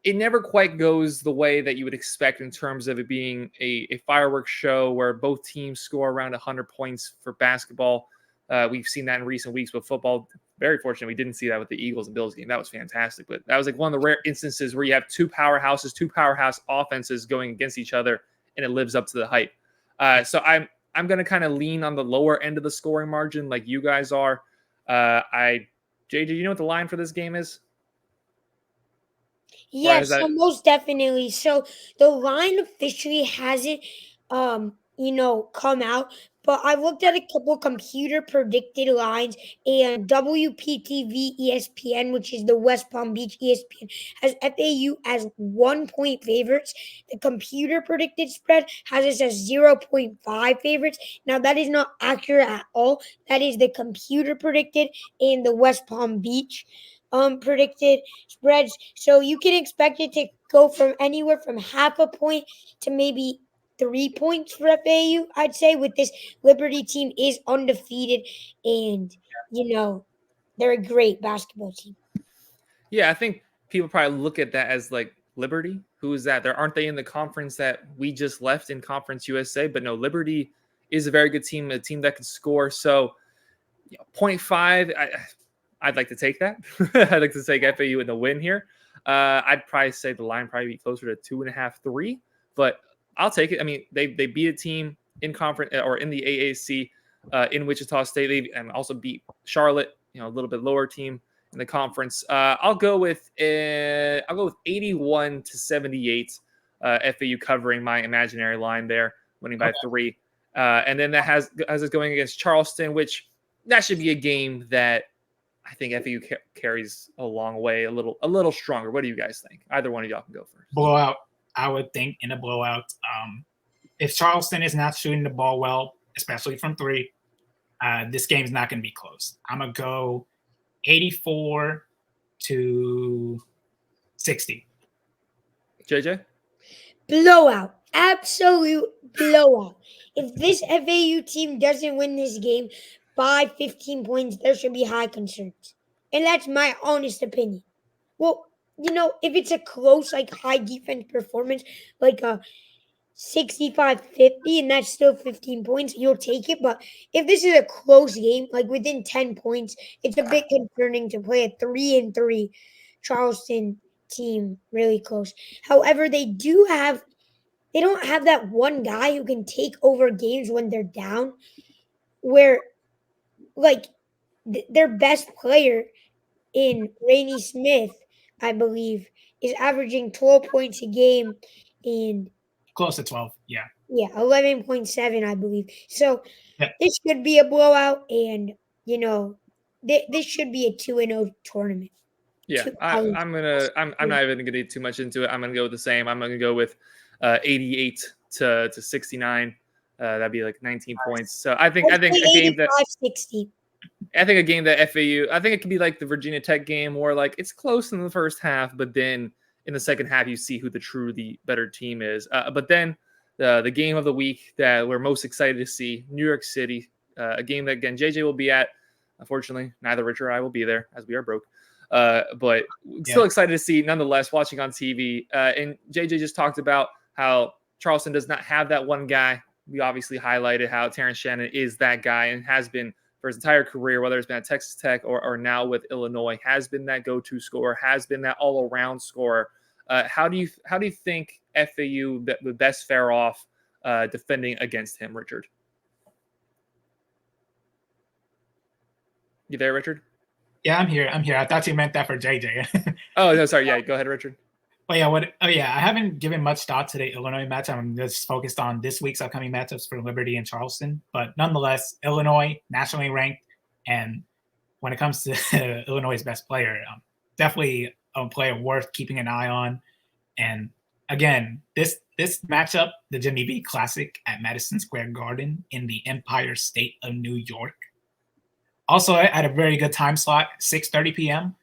it never quite goes the way that you would expect in terms of it being a fireworks show where both teams score around 100 points for basketball. We've seen that in recent weeks with football. Very fortunate we didn't see that with the Eagles and Bills game. That was fantastic. But that was like one of the rare instances where you have 2 powerhouse offenses going against each other, and it lives up to the hype. So I'm going to kind of lean on the lower end of the scoring margin like you guys are. JJ, do you know what the line for this game is? Yes, so most definitely. So the line officially hasn't, come out, but I looked at a couple computer predicted lines, and WPTV ESPN, which is the West Palm Beach ESPN, has FAU as 1-point favorites. The computer predicted spread has us as 0.5 favorites. Now that is not accurate at all. That is the computer predicted and the West Palm Beach predicted spreads. So you can expect it to go from anywhere from half a point to maybe 3 points for FAU, I'd say, with this Liberty team is undefeated, and they're a great basketball team. Yeah, I think people probably look at that as like Liberty. Who is that? Aren't they in the conference that we just left in Conference USA? But no, Liberty is a very good team, a team that can score. So 0.5, I'd like to take that. I'd like to take FAU in the win here. I'd probably say the line probably be closer to 2.5, 3, but I'll take it. I mean, they beat a team in conference or in the AAC in Wichita State, and also beat Charlotte, a little bit lower team in the conference. I'll go with 81-78. FAU covering my imaginary line there, winning by 3, and then that has us going against Charleston, which that should be a game that I think FAU carries a long way, a little stronger. What do you guys think? Either one of y'all can go first. Blowout, I would think, in a blowout. If Charleston is not shooting the ball well, especially from 3, this game's not going to be close. I'm going to go 84-60. JJ? Blowout. Absolute blowout. If this FAU team doesn't win this game by 15 points, there should be high concerns. And that's my honest opinion. Well, if it's a close, like high defense performance, like a 65-50, and that's still 15 points, you'll take it. But if this is a close game, like within 10 points, it's a bit concerning to play a 3-3 Charleston team really close. However, they don't have that one guy who can take over games when they're down, where like their best player in Rainey Smith, I believe, is averaging 12 points a game and Close to 12. Yeah. 11.7, I believe. So Yep. this should be a blowout, and this should be a 2-0 tournament. Yeah, I'm not even gonna get too much into it. I'm gonna go with the same. I'm gonna go with 88 to 69. That'd be like 19 points. So I think a game that 60. I think a game that FAU, I think it could be like the Virginia Tech game, where like it's close in the first half, but then in the second half you see who the better team is. But then the game of the week that we're most excited to see, New York City, a game that again JJ will be at. Unfortunately, neither Richard or I will be there as we are broke. But still excited to see nonetheless, watching on TV. And JJ just talked about how Charleston does not have that one guy. We obviously highlighted how Terrence Shannon is that guy and has been for his entire career, whether it's been at Texas Tech or now with Illinois, has been that go-to scorer, has been that all-around scorer. How do you think FAU would best fare off defending against him, Richard? You there, Richard? Yeah, I'm here. I thought you meant that for JJ. Oh, no, sorry. Yeah, go ahead, Richard. I haven't given much thought to the Illinois matchup. I'm just focused on this week's upcoming matchups for Liberty and Charleston. But nonetheless, Illinois, nationally ranked. And when it comes to Illinois' best player, definitely a player worth keeping an eye on. And again, this matchup, the Jimmy V Classic at Madison Square Garden in the Empire State of New York. Also at a very good time slot, 6:30 p.m.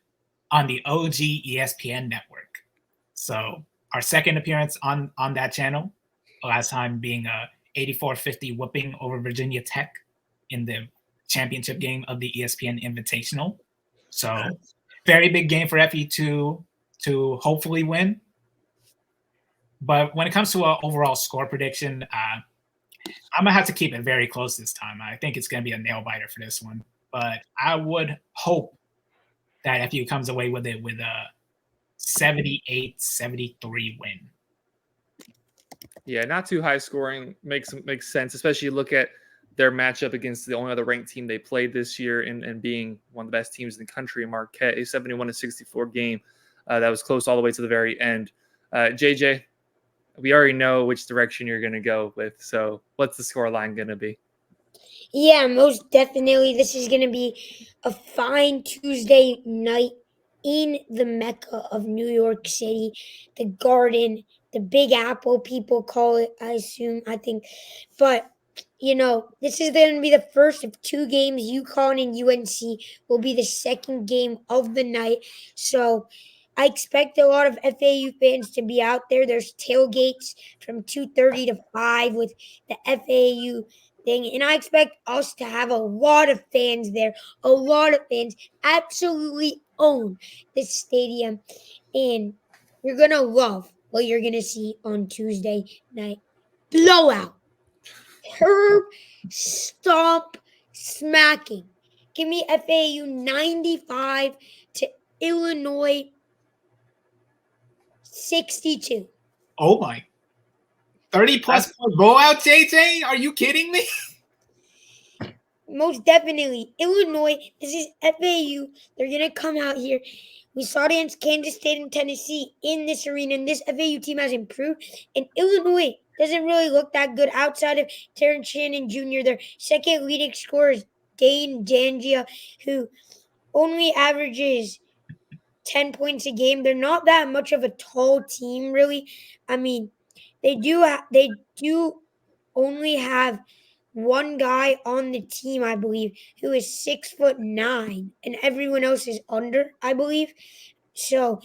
on the OG ESPN network. So our second appearance on that channel, last time being a 84-50 whooping over Virginia Tech in the championship game of the ESPN Invitational. So very big game for FE to hopefully win. But when it comes to an overall score prediction, I'm going to have to keep it very close this time. I think it's going to be a nail-biter for this one. But I would hope that FU comes away with it with a 78-73 win. Yeah, not too high scoring makes sense, especially you look at their matchup against the only other ranked team they played this year and being one of the best teams in the country, Marquette, a 71-64 game that was close all the way to the very end. JJ, we already know which direction you're going to go with, so what's the score line going to be? Yeah, most definitely. This is going to be a fine Tuesday night in the Mecca of New York City, the Garden, the Big Apple, people call it, I think. But, this is going to be the first of two games. UConn and UNC will be the second game of the night. So I expect a lot of FAU fans to be out there. There's tailgates from 2:30 to 5 with the FAU thing. And I expect us to have a lot of fans there. A lot of fans absolutely own this stadium. And you're going to love what you're going to see on Tuesday night. Blowout. Curb, stomp, smacking. Give me FAU 95 to Illinois 62. Oh my. 30-plus point blowout, JJ? Are you kidding me? Most definitely. Illinois, this is FAU. They're going to come out here. We saw it against Kansas State and Tennessee in this arena, and this FAU team has improved. And Illinois doesn't really look that good outside of Terrence Shannon Jr. Their second leading scorer is Dane Dangia, who only averages 10 points a game. They're not that much of a tall team, really. I mean, they do only have one guy on the team, I believe, who is 6'9", and everyone else is under, I believe. So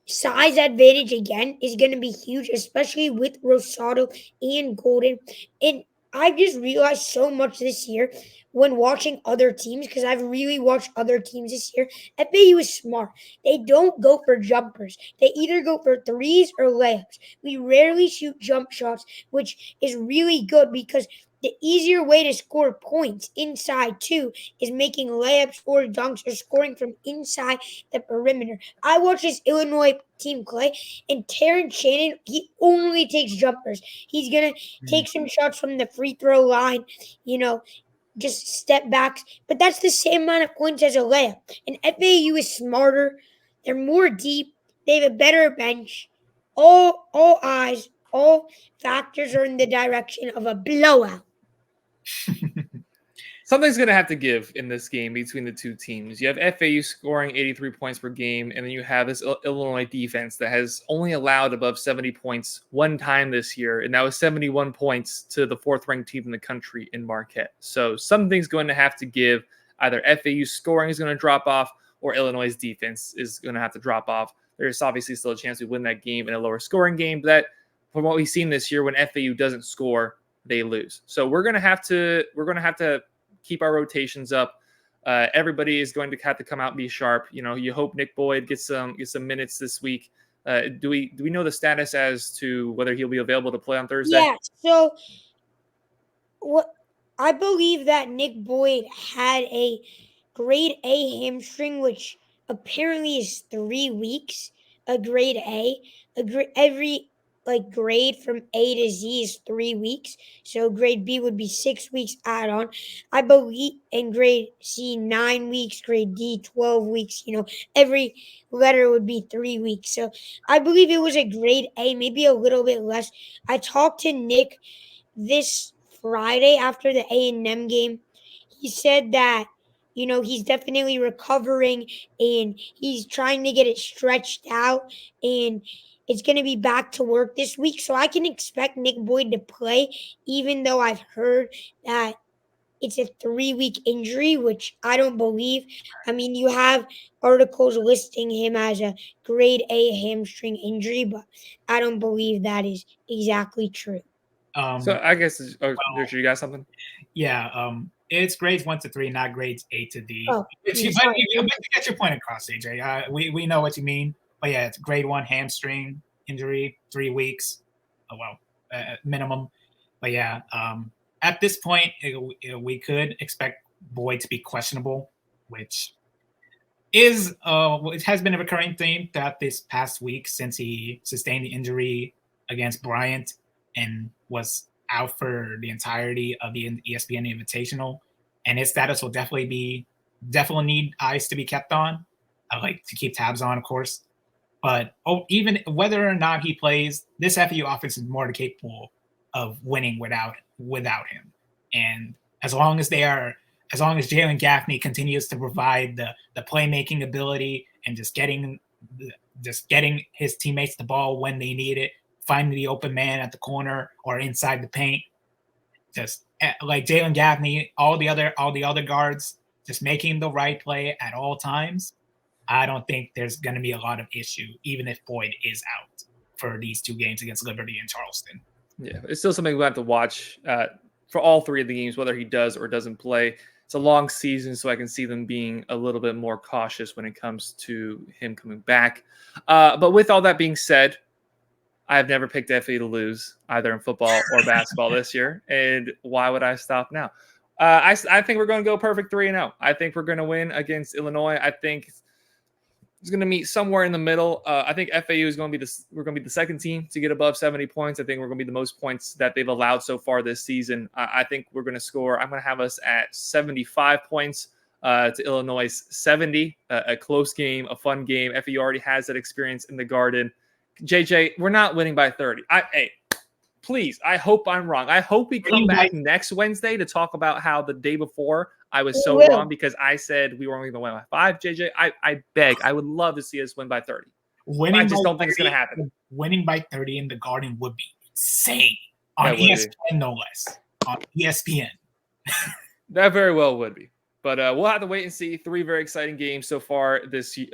size advantage again is going to be huge, especially with Rosado and Golden. And I've just realized so much this year when watching other teams, because I've really watched other teams this year. FAU is smart. They don't go for jumpers. They either go for threes or layups. We rarely shoot jump shots, which is really good because the easier way to score points inside too is making layups or dunks or scoring from inside the perimeter. I watched this Illinois team play, and Terrence Shannon, he only takes jumpers. He's gonna take some shots from the free throw line, just step backs. But that's the same amount of points as a layup. And FAU is smarter. They're more deep. They have a better bench. All eyes, all factors are in the direction of a blowout. Something's going to have to give in this game between the two teams. You have FAU scoring 83 points per game, and then you have this Illinois defense that has only allowed above 70 points one time this year, and that was 71 points to the fourth-ranked team in the country in Marquette. So something's going to have to give. Either FAU scoring is going to drop off, or Illinois' defense is going to have to drop off. There's obviously still a chance we win that game in a lower scoring game, but that, from what we've seen this year, when FAU doesn't score, they lose. So we're going to have to keep our rotations up. Everybody is going to have to come out and be sharp. You hope Nick Boyd gets some minutes this week. Do we know the status as to whether he'll be available to play on Thursday? Yeah. So what I believe that Nick Boyd had a grade A hamstring, which apparently is 3 weeks. A grade A, every grade from A to Z is 3 weeks. So grade B would be 6 weeks add on. I believe in grade C 9 weeks, grade D 12 weeks. Every letter would be 3 weeks. So I believe it was a grade A, maybe a little bit less. I talked to Nick this Friday after the A&M game. He said that he's definitely recovering and he's trying to get it stretched out, and it's going to be back to work this week. So I can expect Nick Boyd to play, even though I've heard that it's a 3-week injury, which I don't believe. I mean, you have articles listing him as a grade A hamstring injury, but I don't believe that is exactly true. So I guess, you got something? Yeah. It's grades 1 to 3, not grades A to D. Oh, But you get your point across, AJ. We know what you mean. But yeah, it's grade 1 hamstring injury, 3 weeks. Minimum. But yeah, at this point, we could expect Boyd to be questionable, which is it has been a recurring theme throughout this past week since he sustained the injury against Bryant and was out for the entirety of the ESPN Invitational, and his status will definitely need eyes to be kept on. I like to keep tabs on, of course. But even whether or not he plays, this FAU offense is more capable of winning without him. And as long as Jalen Gaffney continues to provide the playmaking ability and just getting his teammates the ball when they need it, finding the open man at the corner or inside the paint, just like Jalen Gaffney, all the other guards, just making the right play at all times. I don't think there's going to be a lot of issue, even if Boyd is out for these 2 games against Liberty and Charleston. Yeah, it's still something we have to watch for all 3 of the games, whether he does or doesn't play. It's a long season, so I can see them being a little bit more cautious when it comes to him coming back. But with all that being said, I've never picked FAU to lose either in football or basketball this year, and why would I stop now? I think we're going to go perfect 3-0. I think we're going to win against Illinois. I think it's going to meet somewhere in the middle. I think FAU is going to be we're going to be the second team to get above 70 points. I think we're going to be the most points that they've allowed so far this season. I think we're going to score. I'm going to have us at 75 points to Illinois 70. A close game, a fun game. FAU already has that experience in the Garden. JJ, we're not winning by 30. Please, I hope I'm wrong. I hope we come back next Wednesday to talk about how the day before I was so wrong because I said we were only going to win by 5. JJ, I beg. I would love to see us win by 30. I just don't think it's going to happen. Winning by 30 in the Garden would be insane. On ESPN, no less. On ESPN. That very well would be. But we'll have to wait and see. 3 very exciting games so far this 3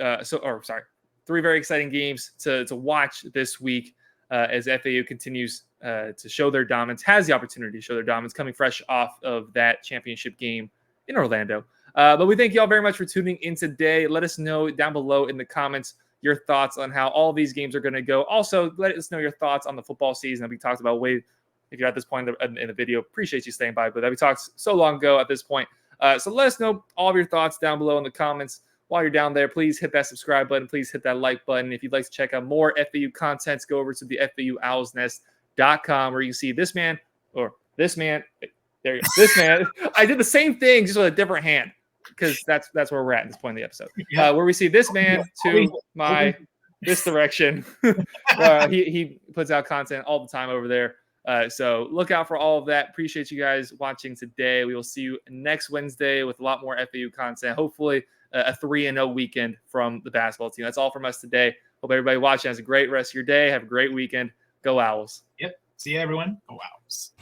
very exciting games to watch this week. as FAU continues to show their dominance, has the opportunity to show their dominance, coming fresh off of that championship game in Orlando. But we thank you all very much for tuning in today. Let us know down below in the comments your thoughts on how all these games are going to go. Also, let us know your thoughts on the football season that we talked about way. If you're at this point in the video, appreciate you staying by, but that we talked so long ago at this point. So let us know all of your thoughts down below in the comments. While you're down there, please hit that subscribe button. Please hit that like button. If you'd like to check out more FAU content, go over to the FAUOwlsNest.com where you can see this man, or this man. There you go. This man. I did the same thing just with a different hand because that's where we're at this point in the episode. Where we see this man to this direction. He puts out content all the time over there. So look out for all of that. Appreciate you guys watching today. We will see you next Wednesday with a lot more FAU content. Hopefully a 3-0 weekend from the basketball team. That's all from us today. Hope everybody watching has a great rest of your day. Have a great weekend. Go Owls. Yep. See you, everyone. Go Owls.